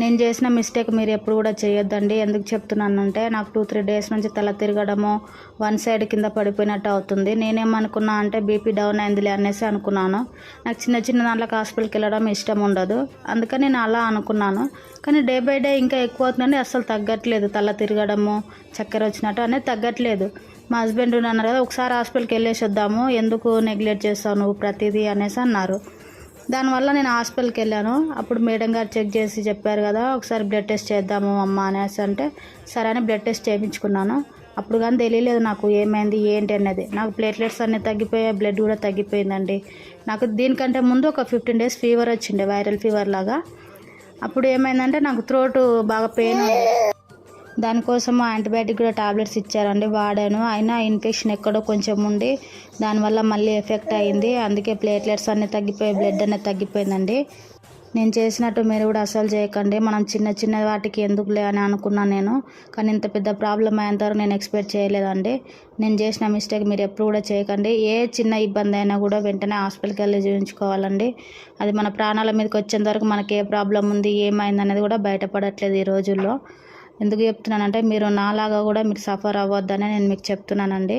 నేను చేసిన మిస్టేక్ మీరు ఎప్పుడు కూడా చేయొద్దండి. ఎందుకు చెప్తున్నానంటే నాకు 2-3 డేస్ నుంచి తల తిరగడము, వన్ సైడ్ కింద పడిపోయినట్టు అవుతుంది. నేనేమనుకున్నా అంటే బీపీ డౌన్ అయిందిలే అనేసి అనుకున్నాను. నాకు చిన్న చిన్న దాంట్లోకి హాస్పిటల్కి వెళ్ళడం ఇష్టం ఉండదు. అందుకని నేను అలా అనుకున్నాను. కానీ డే బై డే ఇంకా ఎక్కువ అవుతుందండి. అస్సలు తగ్గట్లేదు. తల తిరగడము, చక్కెర వచ్చినట్టు అనేది తగ్గట్లేదు. మా హస్బెండ్ అన్నారు కదా, ఒకసారి హాస్పిటల్కి వెళ్ళేసి వద్దాము, ఎందుకు నెగ్లెక్ట్ చేస్తావు నువ్వు ప్రతిదీ అనేసి అన్నారు. దానివల్ల నేను హాస్పిటల్కి వెళ్ళాను. అప్పుడు మేడం గారు చెక్ చేసి చెప్పారు కదా, ఒకసారి బ్లడ్ టెస్ట్ చేద్దాము అమ్మ అనేసి అంటే సరే అని బ్లడ్ టెస్ట్ చేయించుకున్నాను. అప్పుడు కానీ తెలియలేదు నాకు ఏమైంది ఏంటి అనేది. నాకు ప్లేట్లెట్స్ అన్నీ తగ్గిపోయాయి, బ్లడ్ కూడా తగ్గిపోయిందండి. నాకు దీనికంటే ముందు ఒక 15 డేస్ ఫీవర్ వచ్చిండే, వైరల్ ఫీవర్ లాగా. అప్పుడు ఏమైందంటే నాకు థ్రోట్ బాగా పెయిన్ ఉంది. దానికోసం యాంటీబయాటిక్ కూడా టాబ్లెట్స్ ఇచ్చారండి, వాడాను. అయినా ఇన్ఫెక్షన్ ఎక్కడో కొంచెం ఉండి దానివల్ల మళ్ళీ ఎఫెక్ట్ అయ్యింది. అందుకే ప్లేట్లెట్స్ అన్నీ తగ్గిపోయి బ్లడ్ అనేది తగ్గిపోయిందండి. నేను చేసినట్టు మీరు కూడా అసలు చేయకండి. మనం చిన్న చిన్న వాటికి ఎందుకులే అని అనుకున్నాను నేను. కానీ ఇంత పెద్ద ప్రాబ్లం అయ్యేంతవరకు నేను ఎక్స్పెక్ట్ చేయలేదండి. నేను చేసిన మిస్టేక్ మీరు ఎప్పుడు కూడా చేయకండి. ఏ చిన్న ఇబ్బంది అయినా కూడా వెంటనే హాస్పిటల్కి వెళ్ళి చూపించుకోవాలండి. అది మన ప్రాణాల మీదకి వచ్చేంత వరకు మనకి ఏ ప్రాబ్లం ఉంది, ఏమైంది అనేది కూడా బయటపడట్లేదు ఈ రోజుల్లో. ఎందుకు చెప్తున్నానంటే మీరు నాలాగా కూడా మీరు సఫర్ అవ్వద్దని నేను మీకు చెప్తున్నానండి.